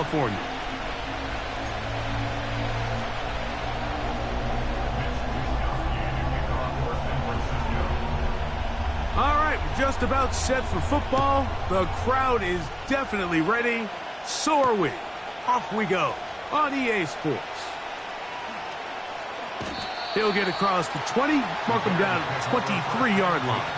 California. All right, we're just about set for football. The crowd is definitely ready. So are we. Off we go on EA Sports. He'll get across the 20, mark him down at the 23-yard line.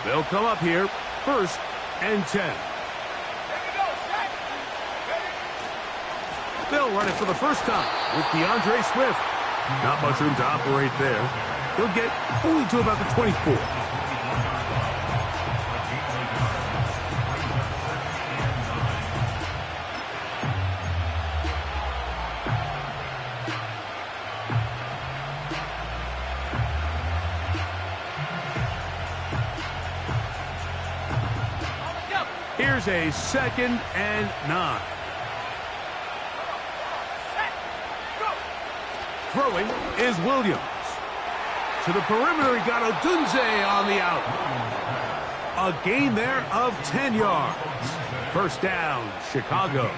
They'll come up here, 1st and 10. They'll run it for the first time with DeAndre Swift. Not much room to operate there. He'll get only to about the 24. Here's a 2nd and 9. Throwing is Williams. To the perimeter, he got Odunze on the out. A gain there of 10 yards. 1st down, Chicago.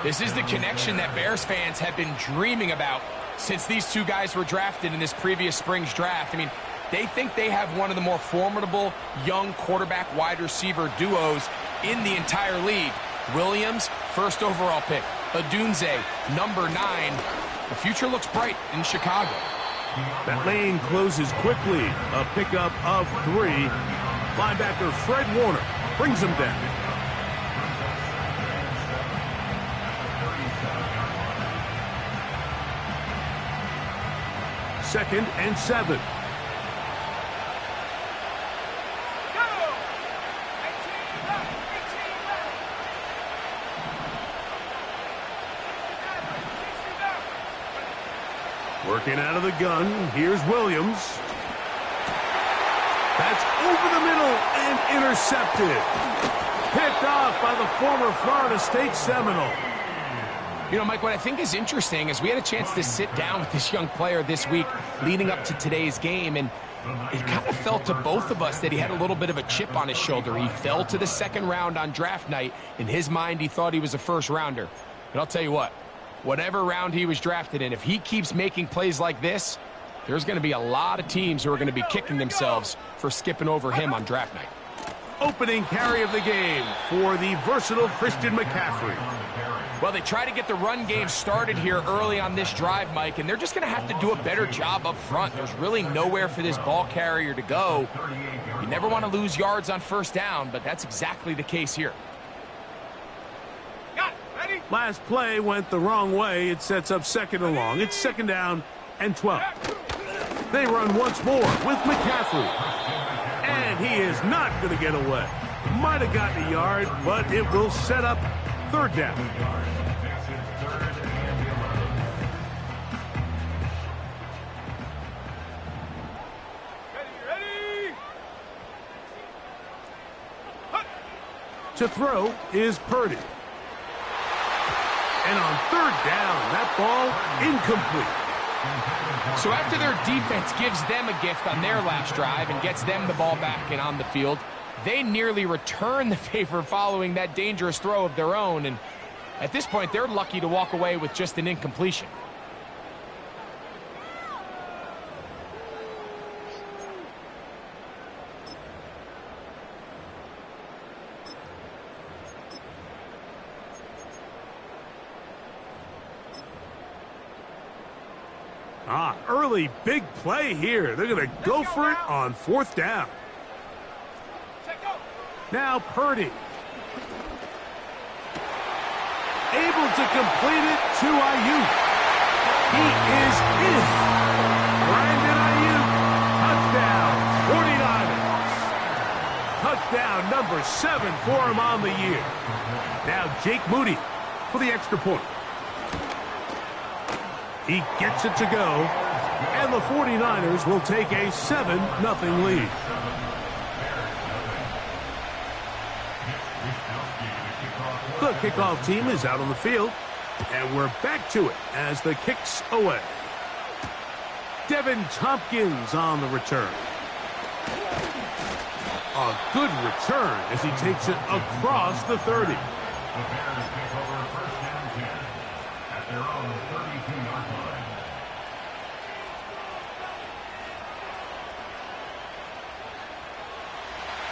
This is the connection that Bears fans have been dreaming about since these two guys were drafted in this previous spring's draft. I mean, they think they have one of the more formidable young quarterback wide receiver duos in the entire league. Williams, 1st overall pick. Odunze, number 9. The future looks bright in Chicago. That lane closes quickly. A pickup of 3. Linebacker Fred Warner brings him down. Second and 7. Working out of the gun, here's Williams. That's over the middle and intercepted. Picked off by the former Florida State Seminole. You know, Mike, what I think is interesting is we had a chance to sit down with this young player this week leading up to today's game, and it kind of felt to both of us that he had a little bit of a chip on his shoulder. He fell to the 2nd round on draft night. In his mind, he thought he was a 1st rounder. But I'll tell you what. Whatever round he was drafted in, if he keeps making plays like this, there's going to be a lot of teams who are going to be kicking themselves for skipping over him on draft night. Opening carry of the game for the versatile Christian McCaffrey. Well, they try to get the run game started here early on this drive, Mike, and they're just going to have to do a better job up front. There's really nowhere for this ball carrier to go. You never want to lose yards on 1st down, but that's exactly the case here. Last play went the wrong way. It sets up 2nd and long. It's 2nd down and 12. They run once more with McCaffrey. And he is not going to get away. Might have gotten a yard, but it will set up 3rd down. Ready. To throw is Purdy. And on 3rd down, that ball incomplete. So after their defense gives them a gift on their last drive and gets them the ball back and on the field, they nearly return the favor following that dangerous throw of their own. And at this point, they're lucky to walk away with just an incompletion. Early big play here. They're going to go for it on 4th down. Now Purdy. Able to complete it to Ayuk. He is in. Brandon Ayuk. Touchdown, 49ers. Touchdown number 7 for him on the year. Now Jake Moody for the extra point. He gets it to go. And the 49ers will take a 7-0 lead. The kickoff team is out on the field, and we're back to it as the kick's away. Devin Tompkins on the return. A good return as he takes it across the 30. The Bears take over first and 10 at their own 32-yard line.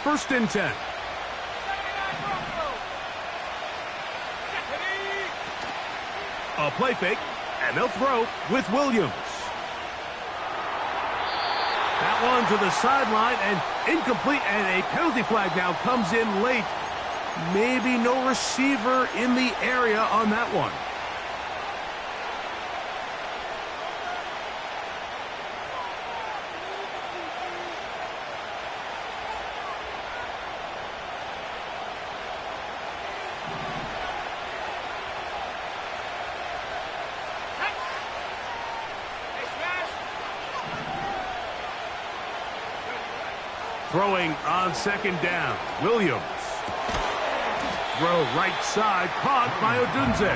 First and 10. A play fake, and they'll throw with Williams. That one to the sideline, and incomplete, and a penalty flag now comes in late. Maybe no receiver in the area on that one. Throwing on second down, Williams. Throw right side, caught by Odunze.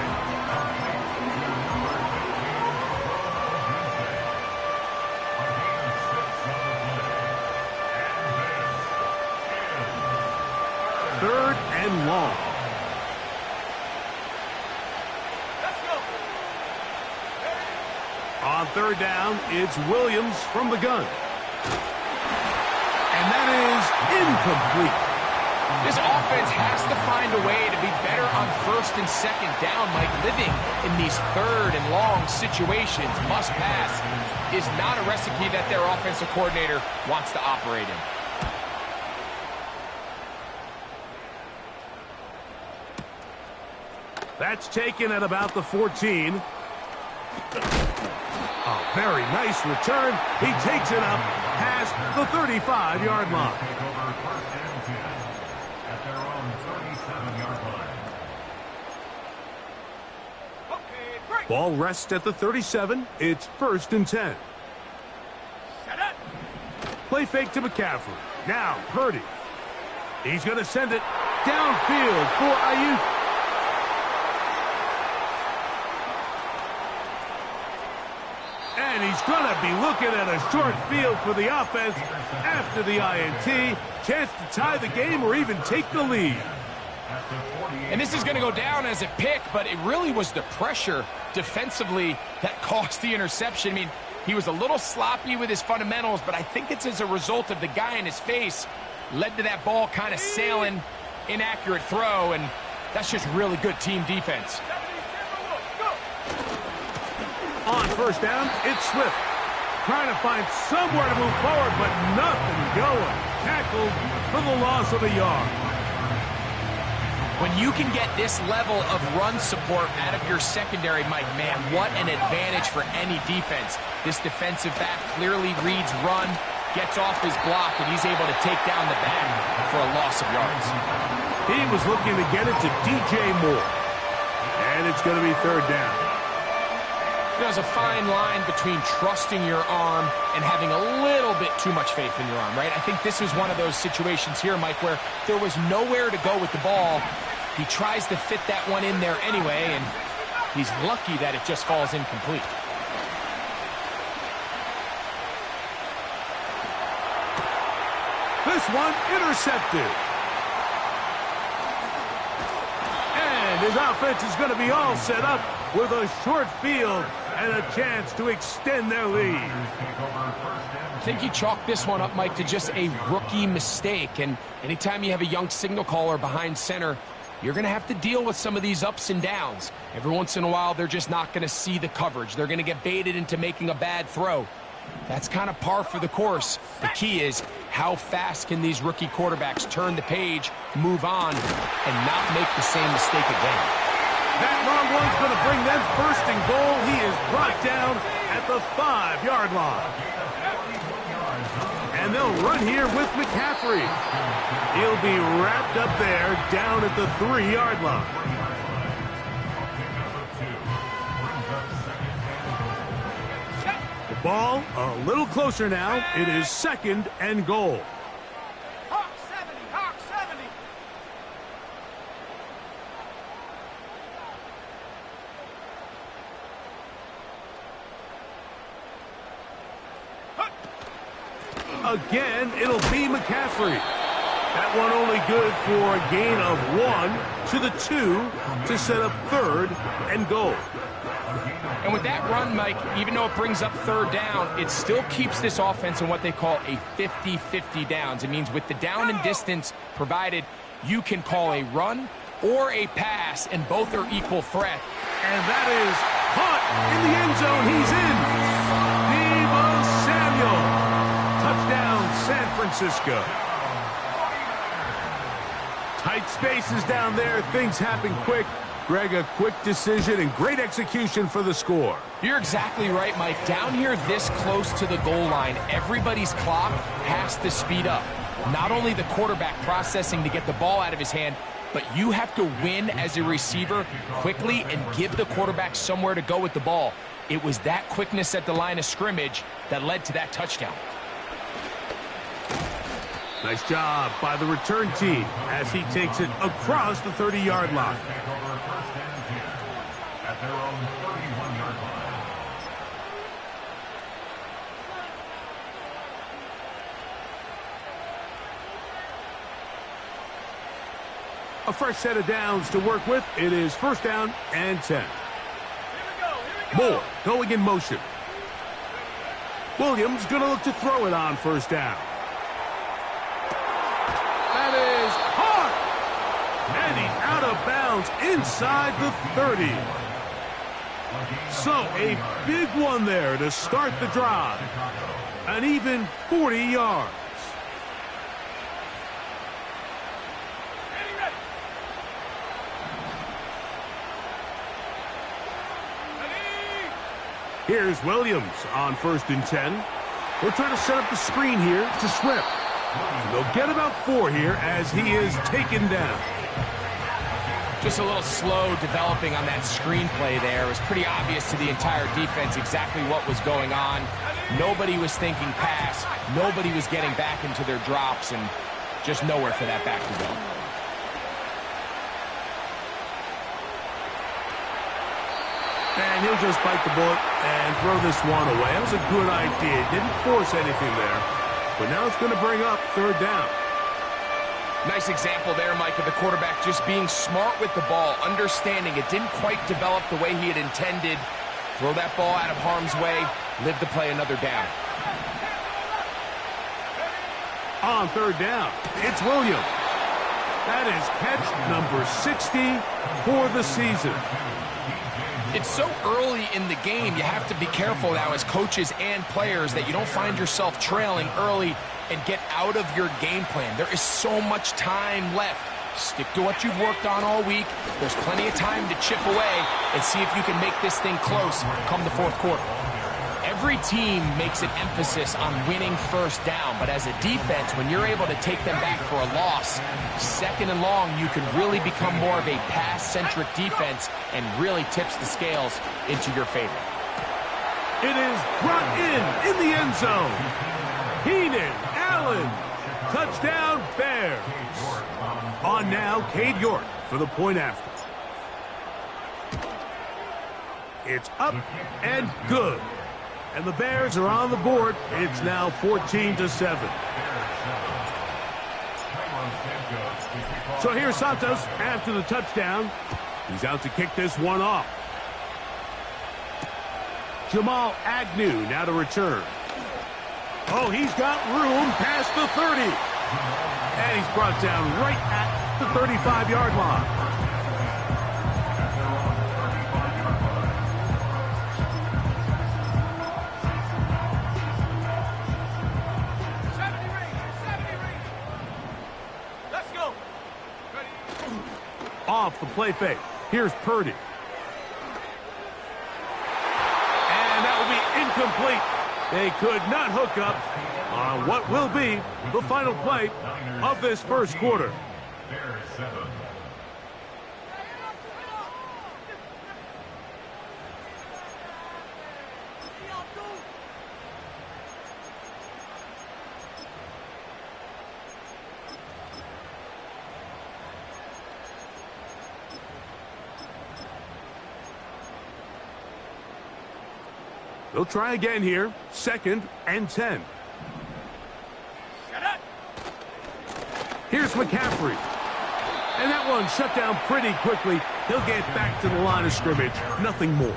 Third and long. On third down, it's Williams from the gun. And that is incomplete. This offense has to find a way to be better on first and second down. Mike, living in these third and long situations, must pass, is not a recipe that their offensive coordinator wants to operate in. That's taken at about the 14. A very nice return. He takes it up past the 35-yard line. Take over first and 10 at their own 37-yard line. Ball rests at the 37. It's first and 10. Play fake to McCaffrey. Now Purdy. He's going to send it downfield for Ayuk. And he's going to be looking at a short field for the offense after the INT. Chance to tie the game or even take the lead. And this is going to go down as a pick, but it really was the pressure defensively that caused the interception. I mean, he was a little sloppy with his fundamentals, but I think it's as a result of the guy in his face led to that ball kind of sailing, inaccurate throw, and that's just really good team defense. On first down, it's Swift. Trying to find somewhere to move forward, but nothing going. Tackled for the loss of a yard. When you can get this level of run support out of your secondary, Mike, man, what an advantage for any defense. This defensive back clearly reads run, gets off his block, and he's able to take down the back for a loss of yards. He was looking to get it to DJ Moore. And it's going to be third down. There's a fine line between trusting your arm and having a little bit too much faith in your arm, right? I think this is one of those situations here, Mike, where there was nowhere to go with the ball. He tries to fit that one in there anyway, and he's lucky that it just falls incomplete. This one intercepted. And his offense is going to be all set up with a short field and a chance to extend their lead. I think he chalked this one up, Mike, to just a rookie mistake. And anytime you have a young signal caller behind center, you're going to have to deal with some of these ups and downs. Every once in a while, they're just not going to see the coverage. They're going to get baited into making a bad throw. That's kind of par for the course. The key is how fast can these rookie quarterbacks turn the page, move on, and not make the same mistake again. That long one's going to bring them first and goal. He is brought down at the 5-yard line. And they'll run here with McCaffrey. He'll be wrapped up there down at the 3-yard line. The Ball a little closer now. It is 2nd and goal. Hawk 70, Hawk 70. Again, it'll be McCaffrey. That one only good for a gain of 1 to the 2 to set up 3rd and goal. And with that run, Mike, even though it brings up 3rd down, it still keeps this offense in what they call a 50-50 downs. It means with the down and distance provided, you can call a run or a pass, and both are equal threat. And that is caught in the end zone. He's in. Deebo Samuel. Touchdown, San Francisco. Tight spaces down there. Things happen quick. Greg, a quick decision and great execution for the score. You're exactly right, Mike. Down here this close to the goal line, everybody's clock has to speed up. Not only the quarterback processing to get the ball out of his hand, but you have to win as a receiver quickly and give the quarterback somewhere to go with the ball. It was that quickness at the line of scrimmage that led to that touchdown. Nice job by the return team as he takes it across the 30-yard line. At their own 31-yard line. A fresh set of downs to work with. It is 1st down and 10. Moore going in motion. Williams going to look to throw it on 1st down. That is hard. And he's out of bounds inside the 30. So a big one there to start the drive. An even 40 yards. Here's Williams on 1st and 10. We're trying to set up the screen here to Swift. They'll get about 4 here as he is taken down. Just a little slow developing on that screenplay there. It was pretty obvious to the entire defense exactly what was going on. Nobody was thinking pass. Nobody was getting back into their drops, and just nowhere for that back to go. And he'll just bite the bullet and throw this one away. That was a good idea. Didn't force anything there. But now it's going to bring up 3rd down. Nice example there, Mike, of the quarterback just being smart with the ball, understanding it didn't quite develop the way he had intended. Throw that ball out of harm's way, live to play another down. On 3rd down, it's Williams. That is catch number 60 for the season. It's so early in the game, you have to be careful now as coaches and players that you don't find yourself trailing early and get out of your game plan. There is so much time left. Stick to what you've worked on all week. There's plenty of time to chip away and see if you can make this thing close come the 4th quarter. Every team makes an emphasis on winning 1st down, but as a defense, when you're able to take them back for a loss, 2nd and long, you can really become more of a pass-centric defense and really tips the scales into your favor. It is brought in the end zone. Keenan Allen, touchdown Bears. On now, Cade York for the point after. It's up and good. And the Bears are on the board. It's now 14-7. So here's Santos after the touchdown. He's out to kick this one off. Jamal Agnew now to return. Oh, he's got room past the 30. And he's brought down right at the 35-yard line. Off the play fake. Here's Purdy. And that will be incomplete. They could not hook up on what will be the final play of this 1st quarter. Bears 7. They'll try again here. 2nd and 10. Shut up. Here's McCaffrey. And that one shut down pretty quickly. He'll get back to the line of scrimmage. Nothing more.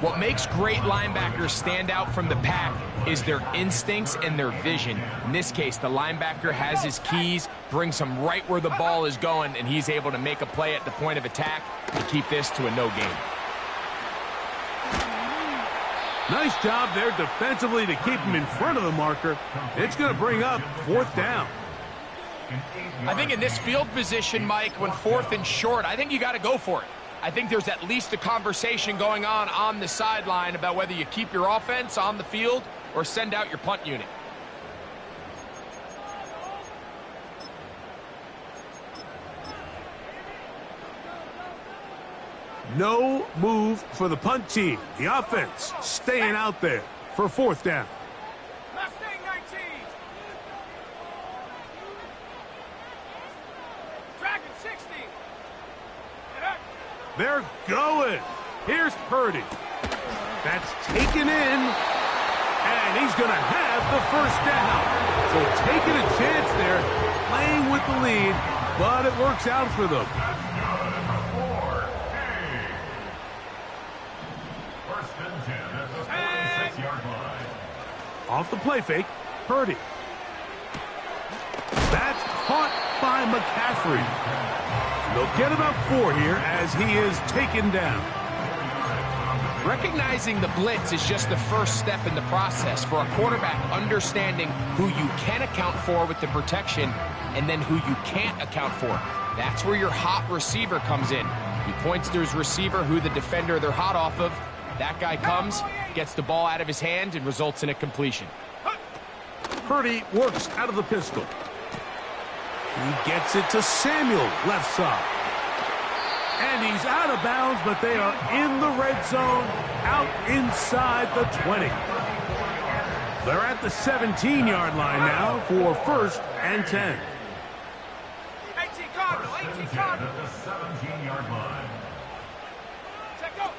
What makes great linebackers stand out from the pack is their instincts and their vision. In this case, the linebacker has his keys, brings him right where the ball is going, and he's able to make a play at the point of attack and keep this to a no gain. Nice job there defensively to keep him in front of the marker. It's going to bring up 4th down. I think in this field position, Mike, when 4th and short, I think you got to go for it. I think there's at least a conversation going on the sideline about whether you keep your offense on the field or send out your punt unit. No move for the punt team. The offense staying out there for 4th down. Mustang 19. Dragon 60. Get up. They're going. Here's Purdy. That's taken in, and he's going to have the 1st down. So taking a chance there, playing with the lead, but it works out for them. Off the play fake, Purdy. That's caught by McCaffrey. And they'll get about 4 here as he is taken down. Recognizing the blitz is just the first step in the process for a quarterback, understanding who you can account for with the protection and then who you can't account for. That's where your hot receiver comes in. He points to his receiver, who the defender they're hot off of. That guy comes, gets the ball out of his hand, and results in a completion. Purdy works out of the pistol. He gets it to Samuel, left side. And he's out of bounds, but they are in the red zone, out inside the 20. They're at the 17-yard line now for 1st and 10. 18 Cardinal, 18 Cardinal. At the 17-yard line. Check go.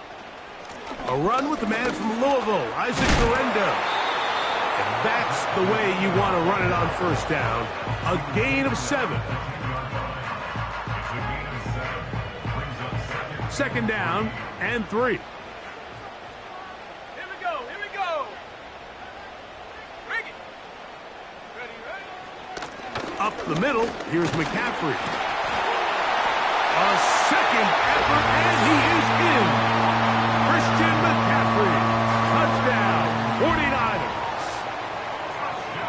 A run with the man from Louisville, Isaac Guerendo. And that's the way you want to run it on 1st down. A gain of 7. 2nd down and 3. Here we go, here we go. Bring it. Ready. Up the middle, here's McCaffrey. A 2nd effort, and he is in. Christian McCaffrey, touchdown, 49ers.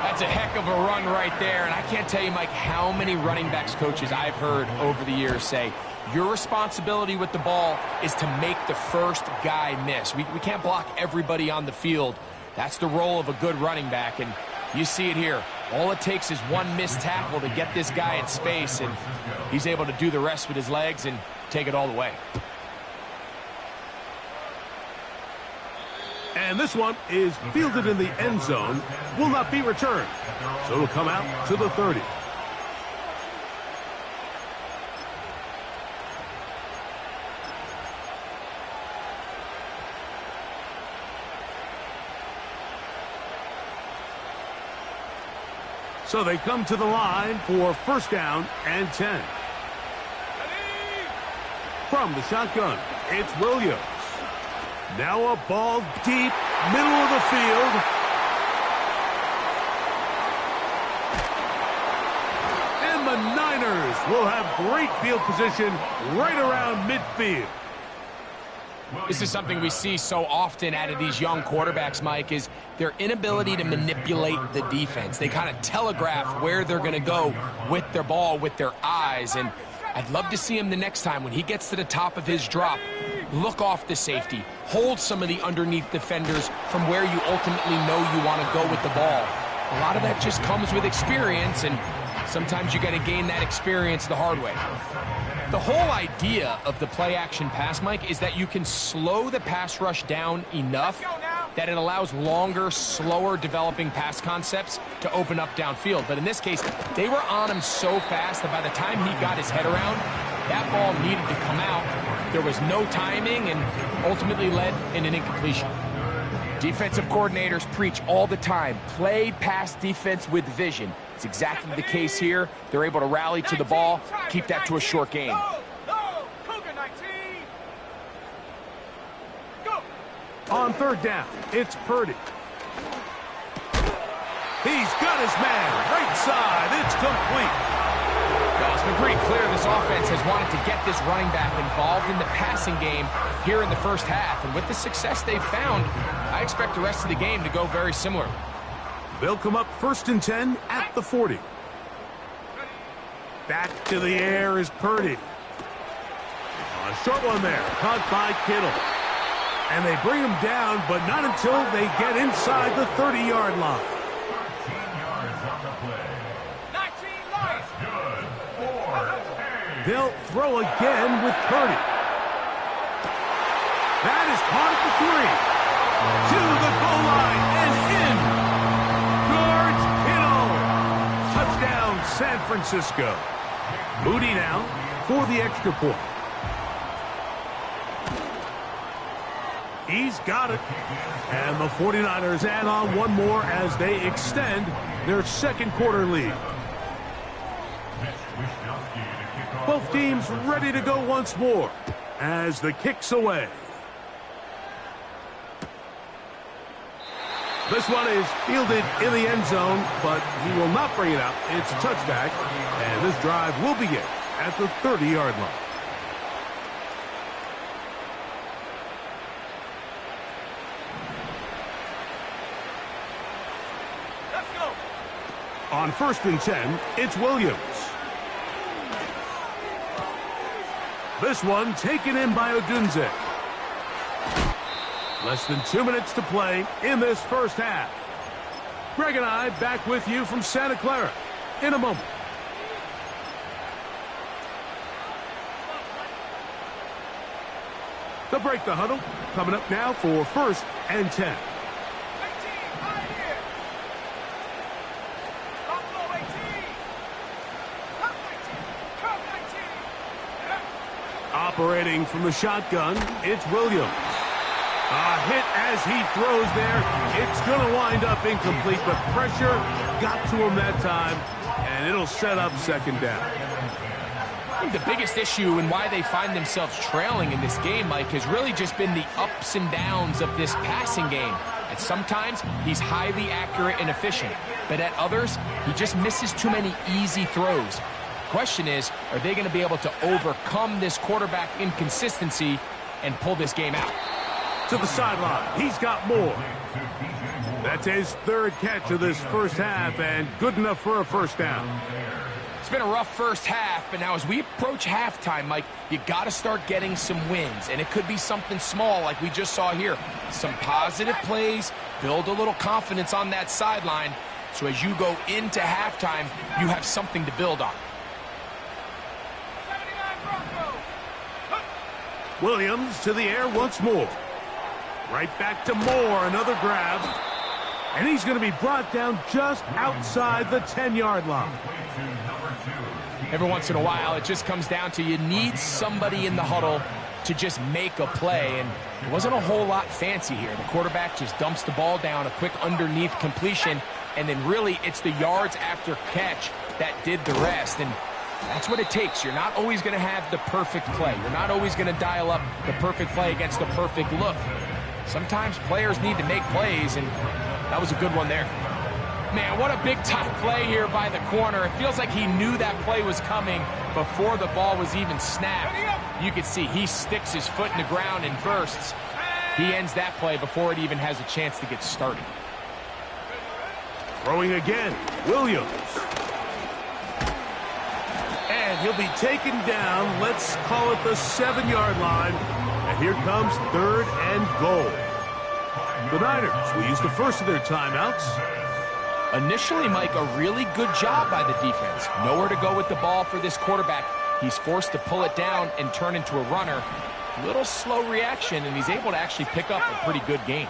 That's a heck of a run right there, and I can't tell you, Mike, how many running backs coaches I've heard over the years say, your responsibility with the ball is to make the first guy miss. We can't block everybody on the field. That's the role of a good running back, and you see it here. All it takes is one missed tackle to get this guy in space, and he's able to do the rest with his legs and take it all the way. And this one is fielded in the end zone, will not be returned. So it'll come out to the 30. So they come to the line for 1st down and 10. From the shotgun, it's Williams. Now a ball deep, middle of the field. And the Niners will have great field position right around midfield. This is something we see so often out of these young quarterbacks, Mike, is their inability to manipulate the defense. They kind of telegraph where they're going to go with their ball, with their eyes. And I'd love to see him the next time when he gets to the top of his drop, look off the safety, hold some of the underneath defenders from where you ultimately know you want to go with the ball. A lot of that just comes with experience, and sometimes you got to gain that experience the hard way. The whole idea of the play-action pass, Mike, is that you can slow the pass rush down enough that it allows longer, slower developing pass concepts to open up downfield. But in this case, they were on him so fast that by the time he got his head around, that ball needed to come out. There was no timing and ultimately led in an incompletion. Defensive coordinators preach all the time, play pass defense with vision. It's exactly the case here. They're able to rally to the ball, keep that to a short game. On third down, it's Purdy. He's got his man, right side, it's complete. Well, it's been pretty clear this offense has wanted to get this running back involved in the passing game here in the first half. And with the success they've found, I expect the rest of the game to go very similar. They'll come up 1st and 10 at the 40. Back to the air is Purdy. A short one there, caught by Kittle. And they bring him down, but not until they get inside the 30-yard line. 13 yards on the play. 19 yards. Good. 4. They'll throw again with Purdy. That is caught at the 3. To the goal line and in. George Kittle. Touchdown, San Francisco. Moody now for the extra point. He's got it. And the 49ers add on one more as they extend their second quarter lead. Both teams ready to go once more as the kick's away. This one is fielded in the end zone, but he will not bring it out. It's a touchback, and this drive will begin at the 30-yard line. Let's go. On 1st and 10, it's Williams. This one taken in by Odunze. Less than 2 minutes to play in this first half. Greg and I back with you from Santa Clara in a moment. They'll break the huddle. Coming up now for 1st and 10. 18, right here. Buffalo 18. Come 19. Come 19. Operating from the shotgun, it's Williams. A hit as he throws there. It's going to wind up incomplete, but pressure got to him that time, and it'll set up 2nd down. I think the biggest issue and why they find themselves trailing in this game, Mike, has really just been the ups and downs of this passing game. And sometimes he's highly accurate and efficient, but at others, he just misses too many easy throws. Question is, are they going to be able to overcome this quarterback inconsistency and pull this game out? To the sideline, he's got more. That's his 3rd catch of this first half, and good enough for a 1st down. It's been a rough first half, but now as we approach halftime, Mike, you got to start getting some wins, and it could be something small like we just saw here. Some positive plays, build a little confidence on that sideline, so as you go into halftime, you have something to build on. 79 Broncos. Williams to the air once more. Right back to Moore, another grab. And he's going to be brought down just outside the 10-yard line. Every once in a while, it just comes down to you need somebody in the huddle to just make a play, and it wasn't a whole lot fancy here. The quarterback just dumps the ball down, a quick underneath completion, and then really it's the yards after catch that did the rest, and that's what it takes. You're not always going to have the perfect play. You're not always going to dial up the perfect play against the perfect look. Sometimes players need to make plays, and that was a good one there. Man, what a big-time play here by the corner. It feels like he knew that play was coming before the ball was even snapped. You can see he sticks his foot in the ground and bursts. He ends that play before it even has a chance to get started. Throwing again, Williams. And he'll be taken down, let's call it the 7-yard line. And here comes 3rd and goal. The Niners will use the first of their timeouts. Initially, Mike, a really good job by the defense. Nowhere to go with the ball for this quarterback. He's forced to pull it down and turn into a runner. Little slow reaction, and he's able to actually pick up a pretty good gain.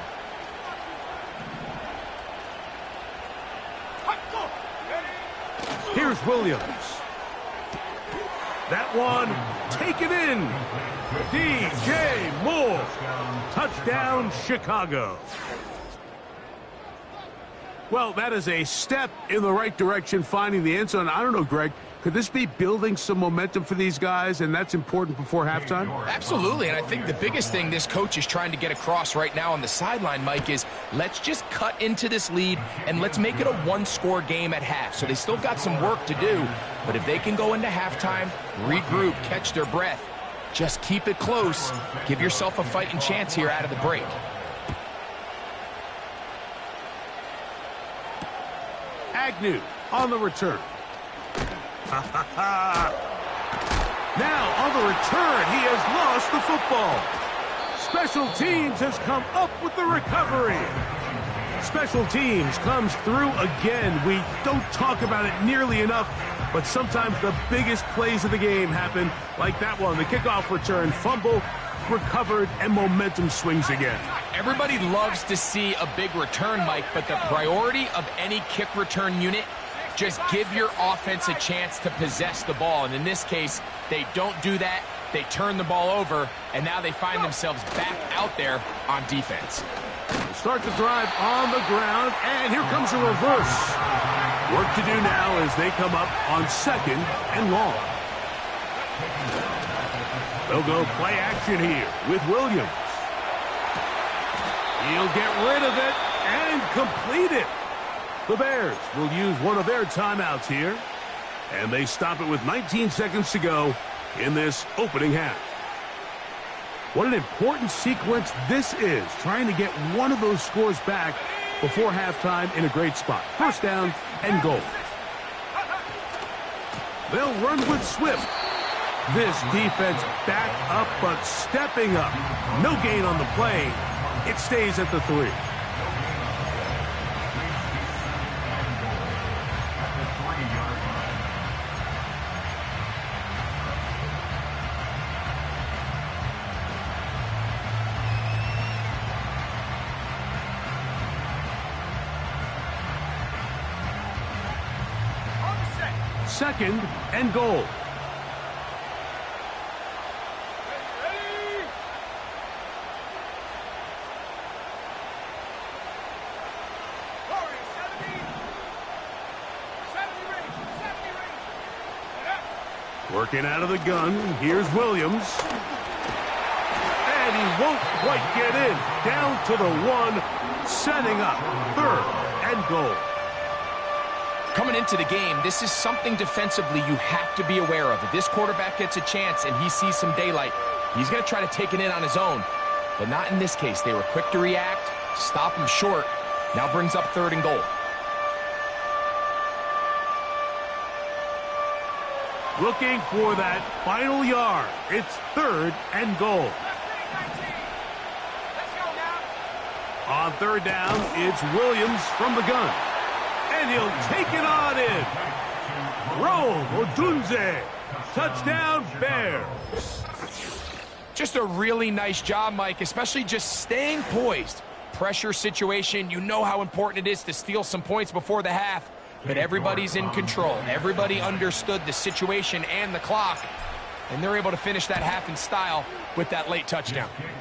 Here's Williams. That one taken in. DJ Moore. Touchdown, Chicago. Well, that is a step in the right direction, finding the end zone. I don't know, Greg, could this be building some momentum for these guys, and that's important before halftime? Absolutely, and I think the biggest thing this coach is trying to get across right now on the sideline, Mike, is let's just cut into this lead and let's make it a one-score game at half. So they still got some work to do, but if they can go into halftime, regroup, catch their breath, just keep it close, give yourself a fighting chance here out of the break. Agnew on the return. Now on the return, he has lost the football. Special teams has come up with the recovery. Special teams comes through again. We don't talk about it nearly enough, but sometimes the biggest plays of the game happen like that one. The kickoff return, fumble, recovered, and momentum swings again. Everybody loves to see a big return, Mike, but the priority of any kick return unit, just give your offense a chance to possess the ball. And in this case, they don't do that. They turn the ball over, and now they find themselves back out there on defense. Start the drive on the ground, and here comes a reverse. Work to do now as they come up on 2nd and long. They'll go play action here with Williams. He'll get rid of it and complete it. The Bears will use one of their timeouts here, and they stop it with 19 seconds to go in this opening half. What an important sequence this is, trying to get one of those scores back before halftime in a great spot. First down and goal. They'll run with Swift. This defense back up, but stepping up. No gain on the play. It stays at the 3. Second and goal. Working out of the gun, here's Williams. And he won't quite get in. Down to the 1, setting up 3rd and goal. Coming into the game, this is something defensively you have to be aware of. If this quarterback gets a chance and he sees some daylight, he's going to try to take it in on his own. But not in this case. They were quick to react, stop him short. Now brings up 3rd and goal. Looking for that final yard. It's 3rd and goal. On 3rd down, it's Williams from the gun. And he'll take it on in. Rome Odunze. Touchdown, Bears. Just a really nice job, Mike, especially just staying poised. Pressure situation, you know how important it is to steal some points before the half. But everybody's in control. Everybody understood the situation and the clock. And they're able to finish that half in style with that late touchdown. Makes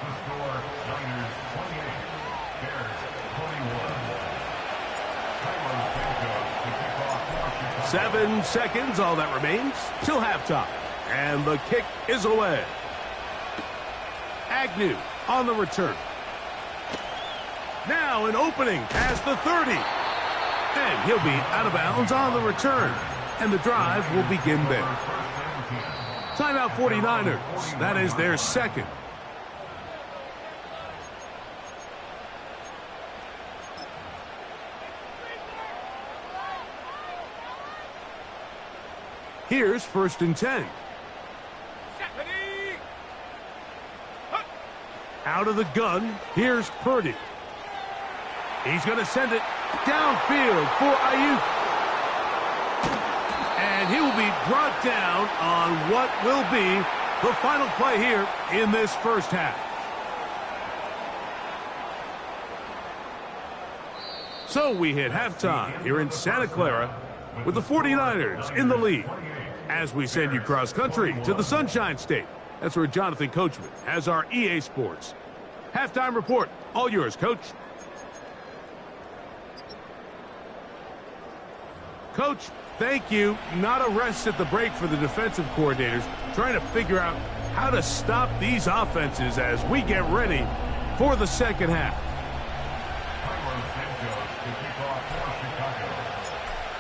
the score Niners 28, Bears 21. 7 seconds, all that remains, till halftime. And the kick is away. Agnew on the return. Now an opening past the 30. And he'll be out of bounds on the return. And the drive will begin there. Timeout 49ers. That is their 2nd. Here's 1st and 10. Out of the gun, here's Purdy. He's going to send it downfield for Ayuk. And he will be brought down on what will be the final play here in this first half. So we hit halftime here in Santa Clara with the 49ers in the lead. As we send you cross-country to the Sunshine State. That's where Jonathan Coachman has our EA Sports halftime report. All yours, Coach. Coach, thank you. Not a rest at the break for the defensive coordinators, trying to figure out how to stop these offenses as we get ready for the second half.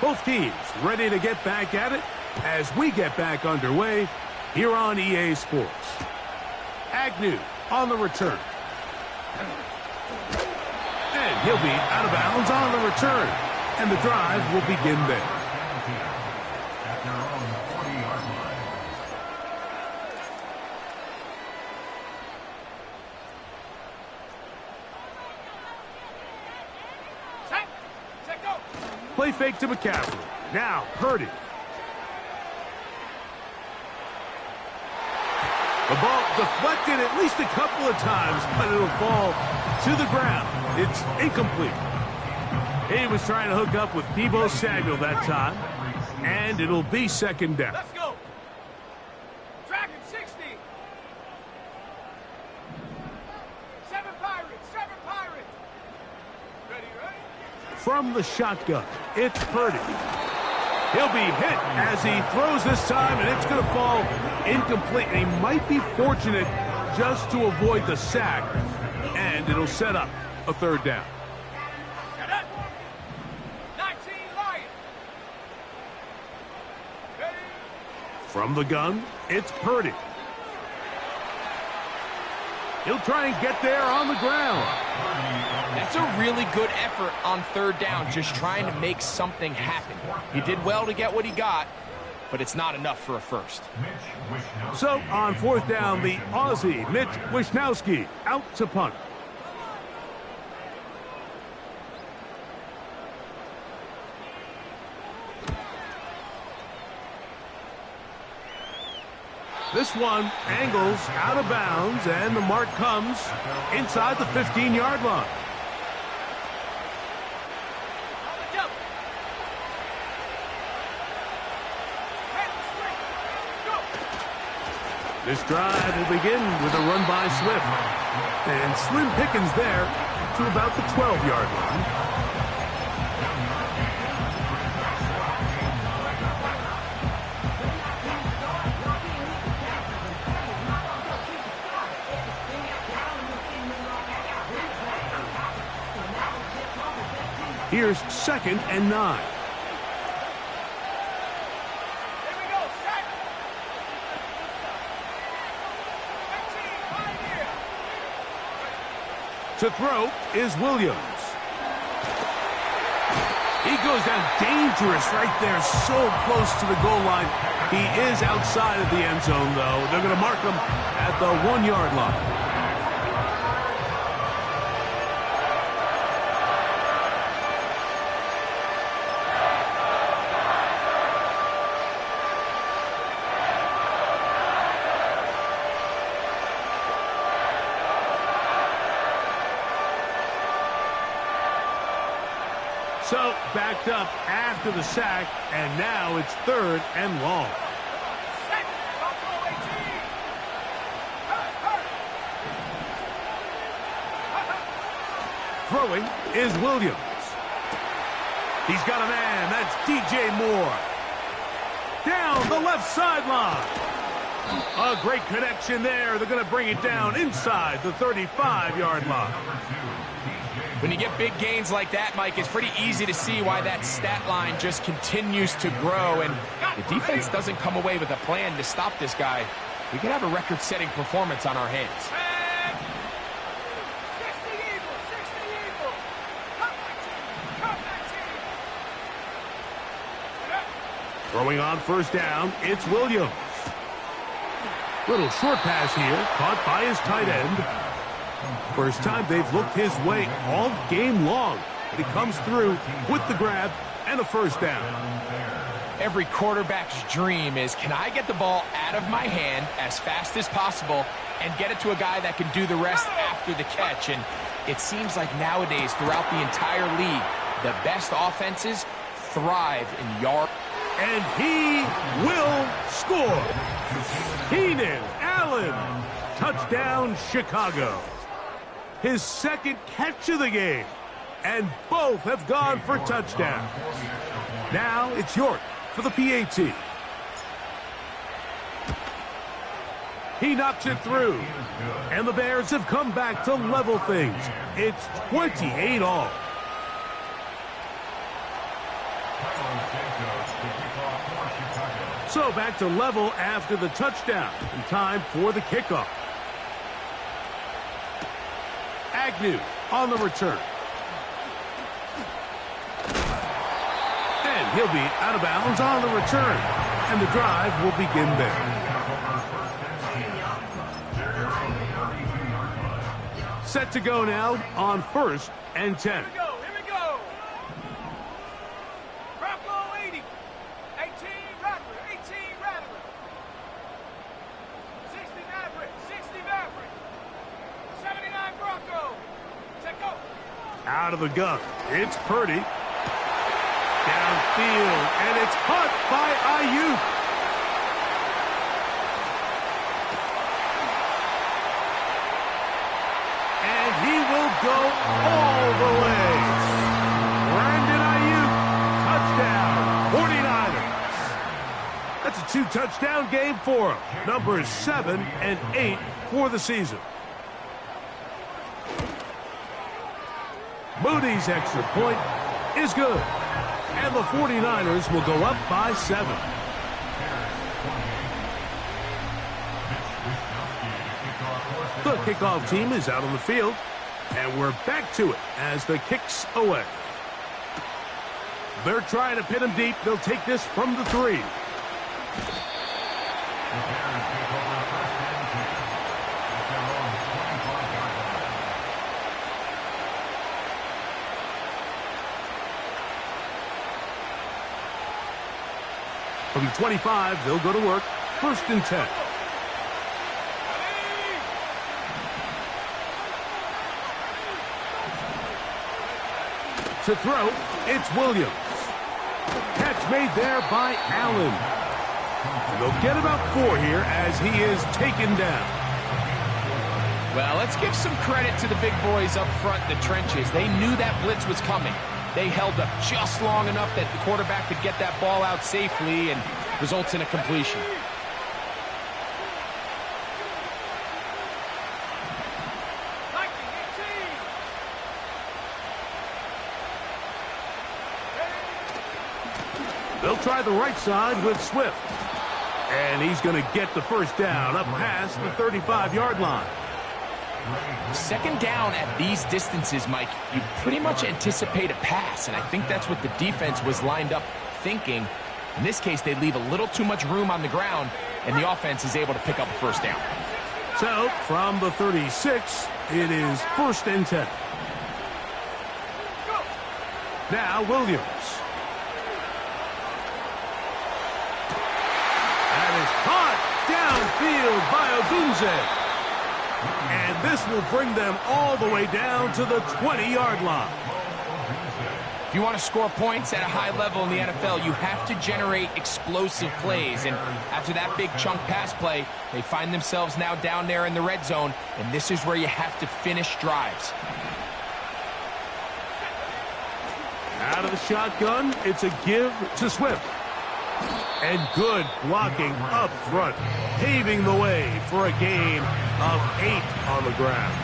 Both teams ready to get back at it as we get back underway here on EA Sports. Agnew on the return. And he'll be out of bounds on the return. And the drive will begin there. At their own 40-yard line. Set, go. Play fake to McCaffrey. Now Purdy. The ball deflected at least a couple of times, but it'll fall to the ground. It's incomplete. He was trying to hook up with Deebo Samuel that time, and it'll be second down. Let's go. Dragon 60. 7 Pirates. Ready? From the shotgun, it's Purdy. He'll be hit as he throws this time, and it's going to fall incomplete. And he might be fortunate just to avoid the sack, and it'll set up a third down. Got it. 19 Lions. Ready? From the gun, it's Purdy. He'll try and get there on the ground. That's a really good effort on third down, just trying to make something happen. He did well to get what he got, but it's not enough for a first. So on fourth down, the Aussie, Mitch Wishnowsky, out to punt. This one angles out of bounds, and the mark comes inside the 15-yard line. This drive will begin with a run by Swift. And slim pickings there to about the 12-yard line. Here's 2nd and 9. To throw is Williams. He goes down dangerous right there, so close to the goal line. He is outside of the end zone, though. They're going to mark him at the 1-yard line. So, backed up after the sack, and now it's 3rd and long. Throwing is Williams. He's got a man. That's DJ Moore. Down the left sideline. A great connection there. They're going to bring it down inside the 35-yard line. When you get big gains like that, Mike, it's pretty easy to see why that stat line just continues to grow, and the defense doesn't come away with a plan to stop this guy. We could have a record-setting performance on our hands. 60 Eagles. Cut that team. Throwing on first down, it's Williams. Little short pass here, caught by his tight end. First time they've looked his way all game long. But he comes through with the grab and a first down. Every quarterback's dream is, can I get the ball out of my hand as fast as possible and get it to a guy that can do the rest after the catch? And it seems like nowadays, throughout the entire league, the best offenses thrive in yard. And he will score. Keenan Allen. Touchdown, Chicago. His 2nd catch of the game. And both have gone for touchdowns. Now it's York for the PAT. He knocks it through. And the Bears have come back to level things. It's 28 all. So back to level after the touchdown. And time for the kickoff. Agnew on the return. And he'll be out of bounds on the return. And the drive will begin there. Set to go now on 1st and 10. Here we go. Bronco 80. 18 Rattler. 18 Rattler. 60 Maverick. 60 Maverick. 79 Bronco. Check go. Out of the gun. It's Purdy. Downfield. And it's caught by Ayuk. He will go all the way. Brandon Ayuk, touchdown, 49ers. That's a 2-touchdown game for him. Numbers 7 and 8 for the season. Moody's extra point is good. And the 49ers will go up by 7. The kickoff team is out on the field, and we're back to it as the kick's away. They're trying to pin him deep. They'll take this from the 3. From the 25, they'll go to work. 1st and 10. To throw, it's Williams. Catch made there by Allen. And they'll get about 4 here as he is taken down. Well, let's give some credit to the big boys up front in the trenches. They knew that blitz was coming. They held up just long enough that the quarterback could get that ball out safely and results in a completion. They'll try the right side with Swift. And he's going to get the first down up past the 35-yard line. 2nd down at these distances, Mike, you pretty much anticipate a pass, and I think that's what the defense was lined up thinking. In this case, they leave a little too much room on the ground, and the offense is able to pick up a first down. So, from the 36, it is 1st and 10. Now, Williams. Caught downfield by Odunze. And this will bring them all the way down to the 20-yard line. If you want to score points at a high level in the NFL, you have to generate explosive plays. And after that big chunk pass play, they find themselves now down there in the red zone. And this is where you have to finish drives. Out of the shotgun, it's a give to Swift. And good blocking up front, paving the way for a gain of 8 on the ground.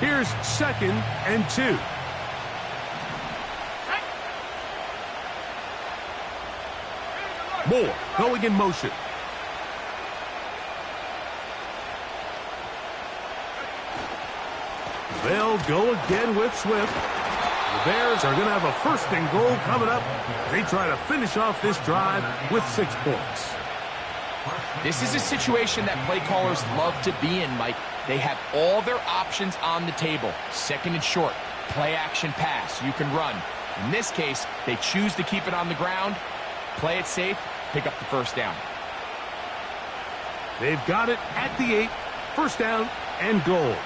Here's 2nd and 2. Moore going in motion. They'll go again with Swift. The Bears are going to have a 1st and goal coming up. They try to finish off this drive with 6 points. This is a situation that play callers love to be in, Mike. They have all their options on the table. 2nd and short, play action pass. You can run. In this case, they choose to keep it on the ground, play it safe, pick up the first down. They've got it at the 8, 1st down and goal.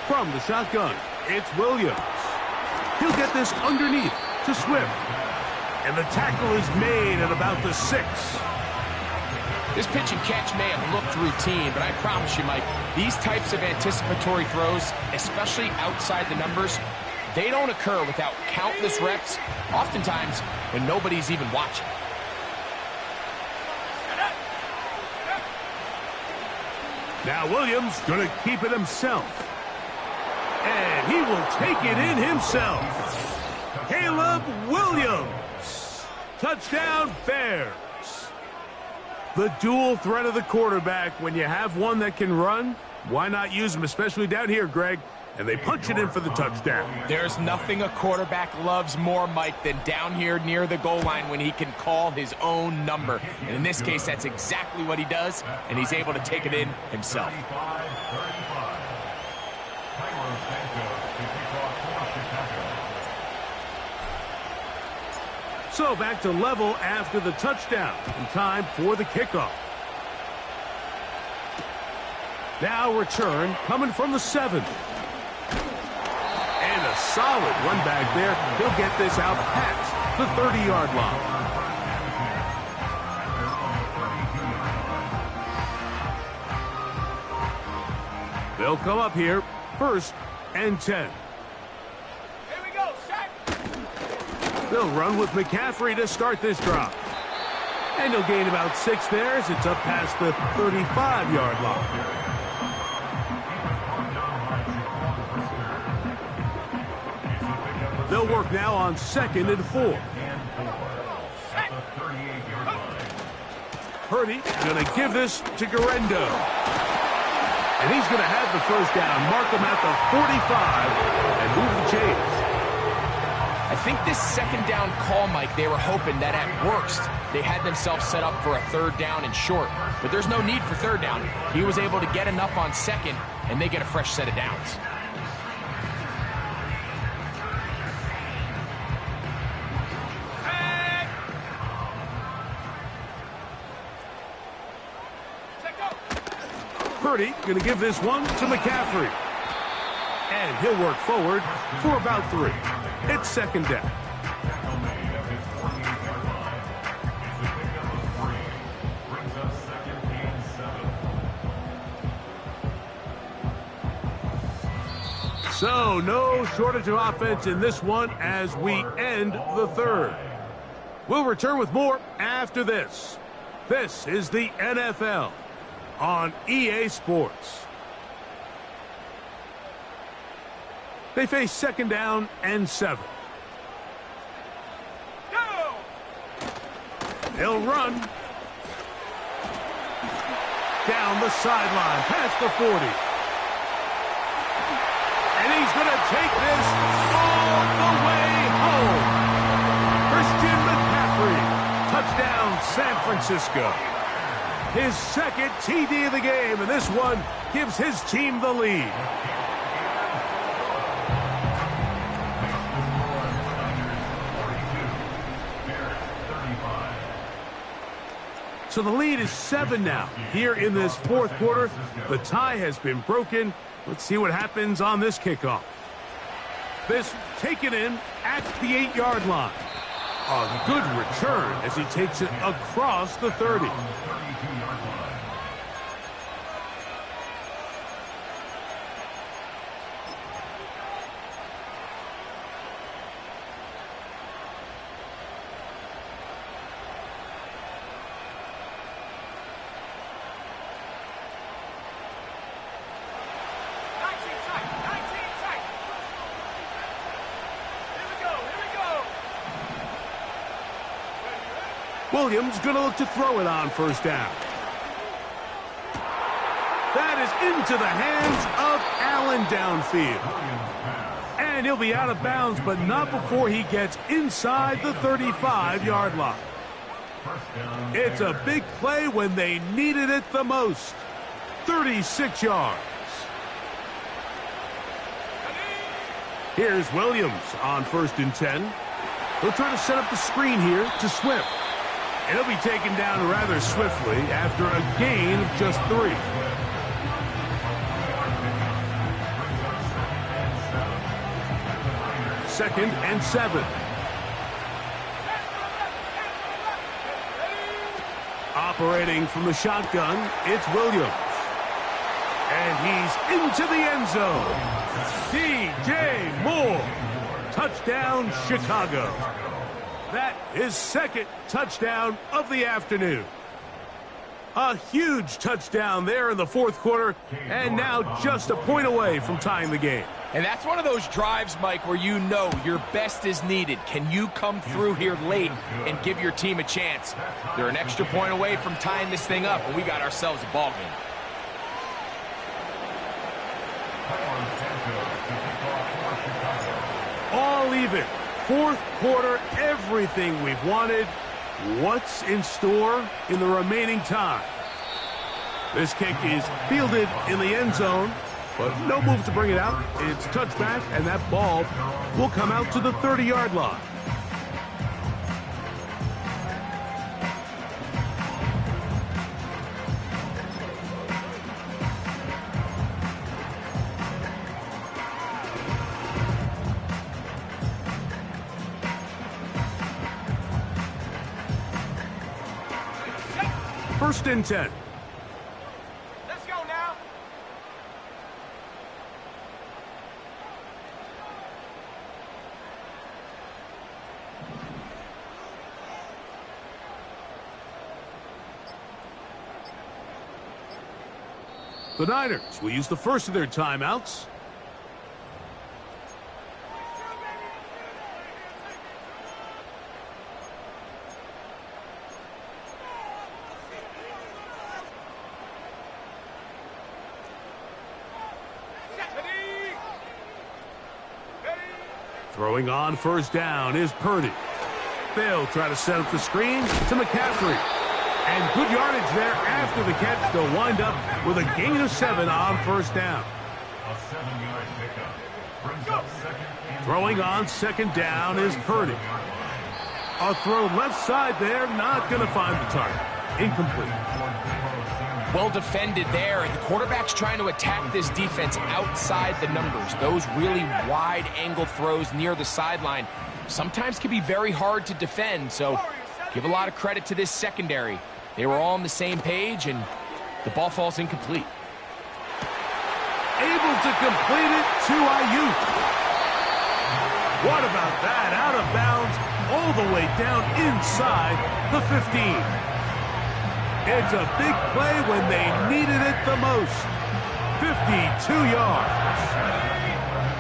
From the shotgun, it's Williams. He'll get this underneath to Swift. And the tackle is made at about the 6. This pitch and catch may have looked routine, but I promise you, Mike, these types of anticipatory throws, especially outside the numbers, they don't occur without countless reps, oftentimes when nobody's even watching. Now Williams going to keep it himself. And he will take it in himself. Caleb Williams. Touchdown Bears. The dual threat of the quarterback. When you have one that can run, why not use him, especially down here, Greg? And they punch it in for the touchdown. There's nothing a quarterback loves more, Mike, than down here near the goal line when he can call his own number. And in this case, that's exactly what he does, and he's able to take it in himself. So back to level after the touchdown, and time for the kickoff. Now return coming from the 7. And a solid run back there. He'll get this out past the 30-yard line. They'll come up here, 1st and 10. Here we go, set. They'll run with McCaffrey to start this drive. And he'll gain about 6 there as it's up past the 35-yard line. They'll work now on 2nd and 4. Purdy going to give this to Guerrero. And he's going to have the first down, mark him at the 45, and move the chains. I think this 2nd down call, Mike, they were hoping that at worst they had themselves set up for a 3rd down and short. But there's no need for 3rd down. He was able to get enough on 2nd, and they get a fresh set of downs. Purdy going to give this one to McCaffrey. And he'll work forward for about 3. It's 2nd down. So no shortage of offense in this one as we end the 3rd. We'll return with more after this. This is the NFL on EA Sports. They face 2nd down and 7. Go! He'll run down the sideline past the 40. And he's going to take this all the way home. Christian McCaffrey, touchdown San Francisco. His 2nd TD of the game, and this one gives his team the lead. So the lead is 7 now. Here in this 4th quarter, the tie has been broken. Let's see what happens on this kickoff. This taken in at the 8-yard line. A good return as he takes it across the 30. Williams going to look to throw it on 1st down. That is into the hands of Allen downfield. And he'll be out of bounds, but not before he gets inside the 35-yard line. It's a big play when they needed it the most. 36 yards. Here's Williams on 1st and 10. He'll try to set up the screen here to Swift. And he'll be taken down rather swiftly after a gain of just 3. Second and 7. Operating from the shotgun, it's Williams. And he's into the end zone. DJ Moore. Touchdown, Chicago. That is second touchdown of the afternoon. A huge touchdown there in the fourth quarter, and now just a point away from tying the game. And that's one of those drives, Mike, where you know your best is needed. Can you come through here late and give your team a chance? They're an extra point away from tying this thing up, and we got ourselves a ball game. All even. Fourth quarter, everything we've wanted. What's in store in the remaining time? This kick is fielded in the end zone, but no move to bring it out. It's touchback, and that ball will come out to the 30-yard line. First and 10. Let's go now. The Niners will use the first of their timeouts. Throwing on first down is Purdy. They'll try to set up the screen to McCaffrey. And good yardage there after the catch. They'll wind up with a gain of 7 on first down. A 7-yard pickup. Brings up second and Throwing on second down is Purdy. A throw left side there, not going to find the target. Incomplete. Well defended there. The quarterback's trying to attack this defense outside the numbers. Those really wide angle throws near the sideline sometimes can be very hard to defend, so give a lot of credit to this secondary. They were all on the same page, and the ball falls incomplete. Able to complete it to Ayuk. What about that? Out of bounds, all the way down inside the 15. It's a big play when they needed it the most. 52 yards.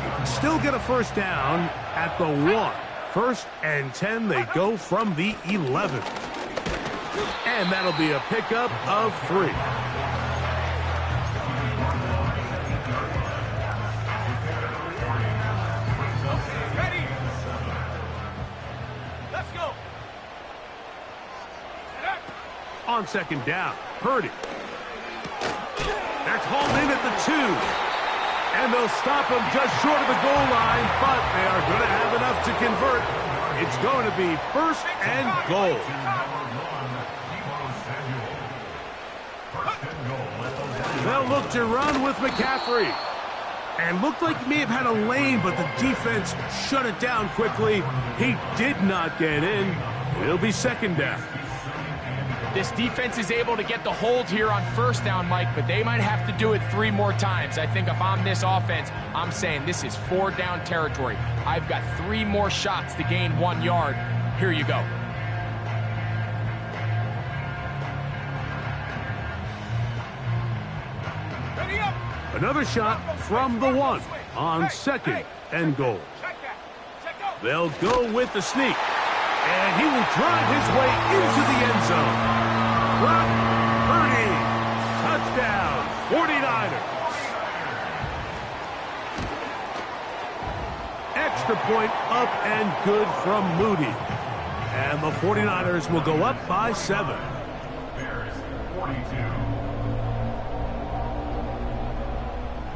You can still get a first down at the 1. First and 10, they go from the 11. And that'll be a pickup of 3. Ready. Let's go. On second down, Purdy. That's hauled in at the 2. And they'll stop him just short of the goal line, but they are going to have enough to convert. It's going to be first and goal. They'll look to run with McCaffrey. And looked like he may have had a lane, but the defense shut it down quickly. He did not get in. It'll be second down. This defense is able to get the hold here on first down, Mike, but they might have to do it 3 more times. I think if I'm this offense, I'm saying this is 4 down territory. I've got 3 more shots to gain 1 yard. Here you go. Ready up. Another shot from the 1 on second and goal. Check that. Check out. They'll go with the sneak. And he will drive his way into the end zone. Brock Purdy. Touchdown, 49ers. Extra point up and good from Moody. And the 49ers will go up by 7. Bears 42.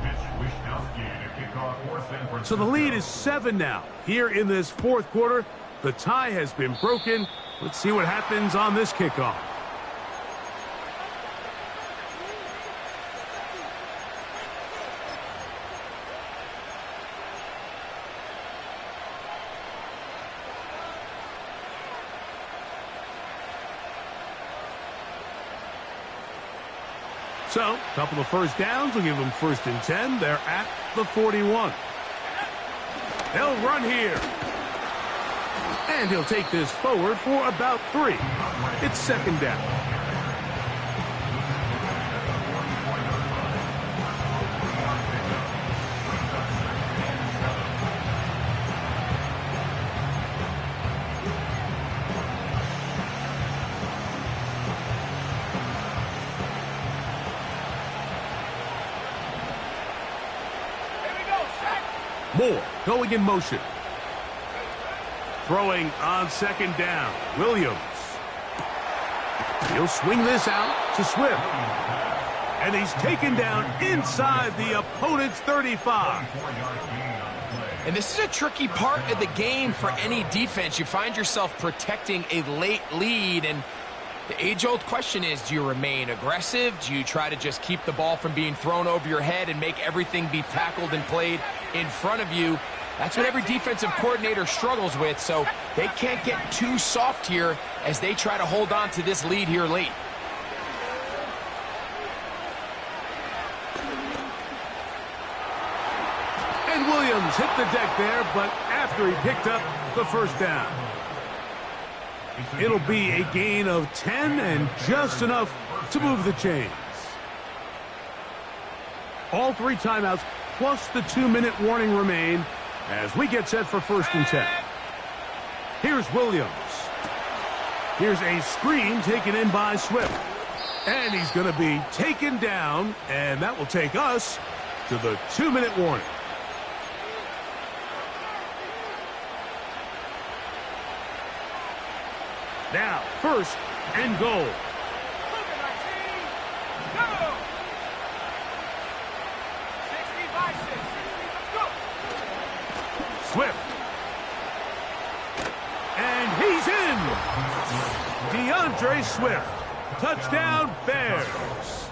Mitch Wishnowsky to kick off for San Francisco. So the lead is 7 now. Here in this fourth quarter, the tie has been broken. Let's see what happens on this kickoff. So, a couple of first downs will give them 1st and 10. They're at the 41. They'll run here. And he'll take this forward for about 3. It's 2nd down. Moore going in motion. Throwing on 2nd down. Williams. He'll swing this out to Swift. And he's taken down inside the opponent's 35. And this is a tricky part of the game for any defense. You find yourself protecting a late lead, and the age-old question is, do you remain aggressive? Do you try to just keep the ball from being thrown over your head and make everything be tackled and played in front of you? That's what every defensive coordinator struggles with, so they can't get too soft here as they try to hold on to this lead here late. And Williams hit the deck there, but after he picked up the 1st down. It'll be a gain of 10 and just enough to move the chains. All 3 timeouts plus the 2-minute warning remain as we get set for 1st and 10. Here's Williams. Here's a screen taken in by Swift. And he's going to be taken down, and that will take us to the 2-minute warning. Now, 1st and goal. Swift. And he's in. DeAndre Swift. Touchdown, Bears.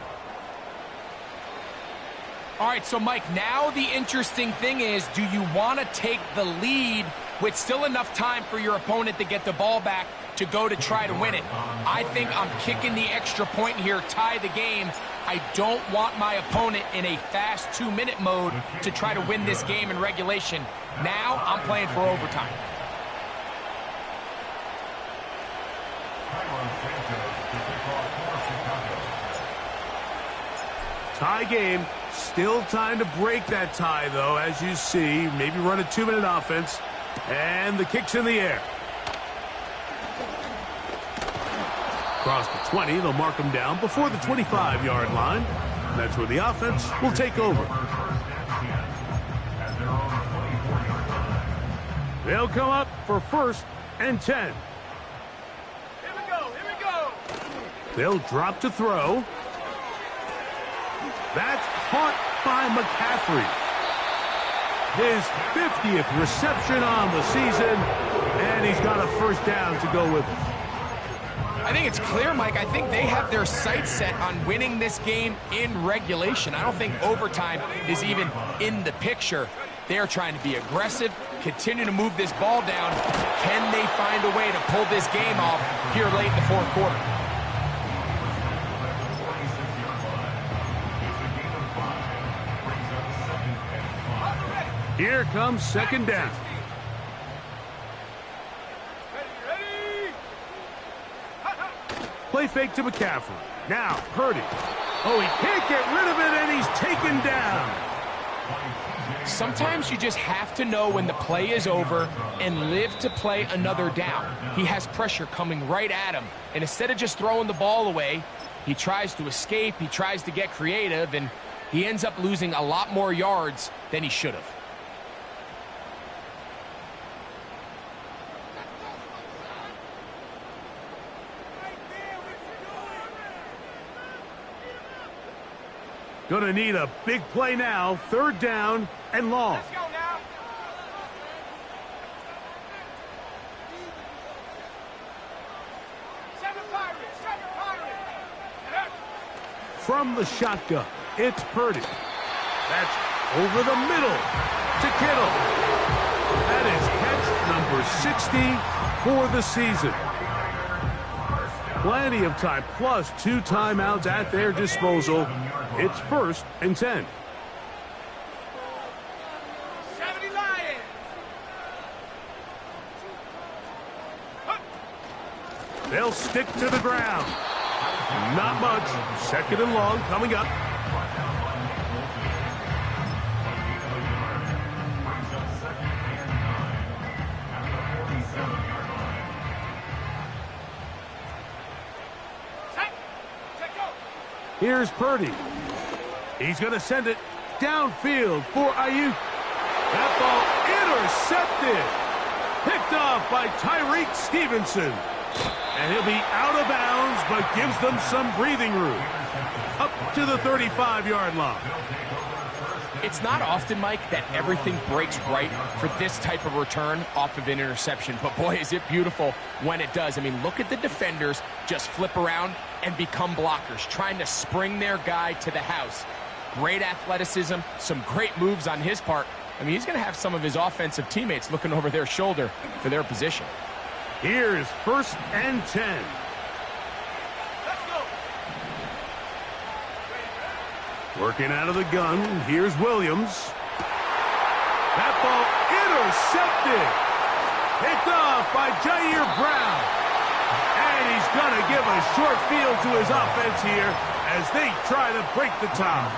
All right, so Mike, now the interesting thing is, do you want to take the lead with still enough time for your opponent to get the ball back to go to try to win it? I think I'm kicking the extra point here, tie the game. I don't want my opponent in a fast 2-minute mode to try to win this game in regulation. Now I'm playing for overtime. Tie game. Still time to break that tie, though, as you see. Maybe run a 2-minute offense. And the kick's in the air. Across the 20, they'll mark him down before the 25-yard line. And that's where the offense will take over. They'll come up for 1st and 10. Here we go, here we go. They'll drop to throw. That's caught by McCaffrey. His 50th reception on the season, and he's got a 1st down to go with it. I think it's clear, Mike. I think they have their sights set on winning this game in regulation. I don't think overtime is even in the picture. They're trying to be aggressive, continue to move this ball down. Can they find a way to pull this game off here late in the 4th quarter? Here comes 2nd down. Ready. Play fake to McCaffrey. Now, Purdy. Oh, he can't get rid of it, and he's taken down. Sometimes you just have to know when the play is over and live to play another down. He has pressure coming right at him, and instead of just throwing the ball away, he tries to escape, he tries to get creative, and he ends up losing a lot more yards than he should have. Gonna need a big play now. 3rd down and long. Let's go now. Seven Pirates. From the shotgun, it's Purdy. That's over the middle to Kittle. That is catch number 60 for the season. Plenty of time, plus 2 timeouts at their disposal. It's 1st and 10. 70 Lions. They'll stick to the ground. Not much. 2nd and long coming up. Here's Purdy. He's going to send it downfield for Ayuk. That ball intercepted. Picked off by Tyreek Stevenson. And he'll be out of bounds, but gives them some breathing room. Up to the 35-yard line. It's not often, Mike, that everything breaks right for this type of return off of an interception. But, boy, is it beautiful when it does. I mean, look at the defenders just flip around and become blockers, trying to spring their guy to the house. Great athleticism, some great moves on his part. I mean, he's going to have some of his offensive teammates looking over their shoulder for their position. Here's 1st and 10. Working out of the gun, here's Williams. That ball intercepted. Picked off by Jair Brown. And he's going to give a short field to his offense here as they try to break the tie.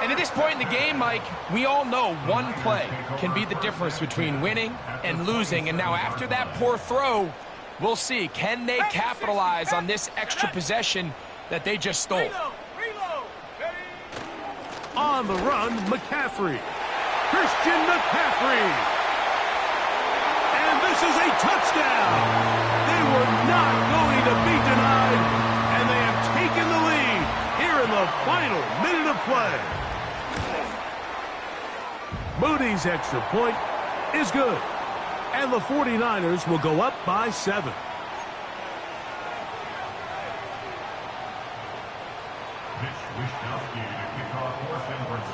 And at this point in the game, Mike, we all know one play can be the difference between winning and losing. And now after that poor throw, we'll see, can they capitalize on this extra possession that they just stole? On the run, McCaffrey. Christian McCaffrey. And this is a touchdown. They were not going to be denied, and they have taken the lead here in the final minute of play. Moody's extra point is good, and the 49ers will go up by 7.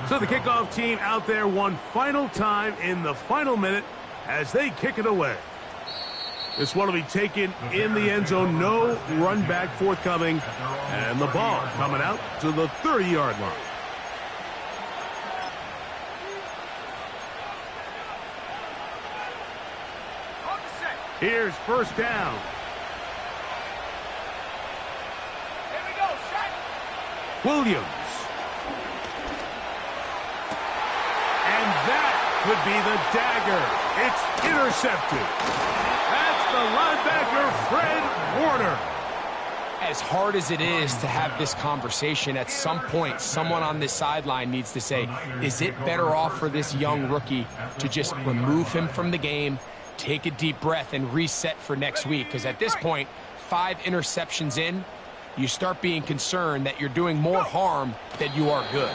So the kickoff team out there one final time in the final minute as they kick it away. This one will be taken in the end zone. No run back forthcoming. And the ball coming out to the 30-yard line. Here's 1st down. Here we go, set. Williams. And that could be the dagger. It's intercepted. That's the linebacker, Fred Warner. As hard as it is to have this conversation, at some point, someone on this sideline needs to say, is it better off for this young rookie to just remove him from the game, take a deep breath, and reset for next week? Because at this point, 5 interceptions in, you start being concerned that you're doing more harm than you are good.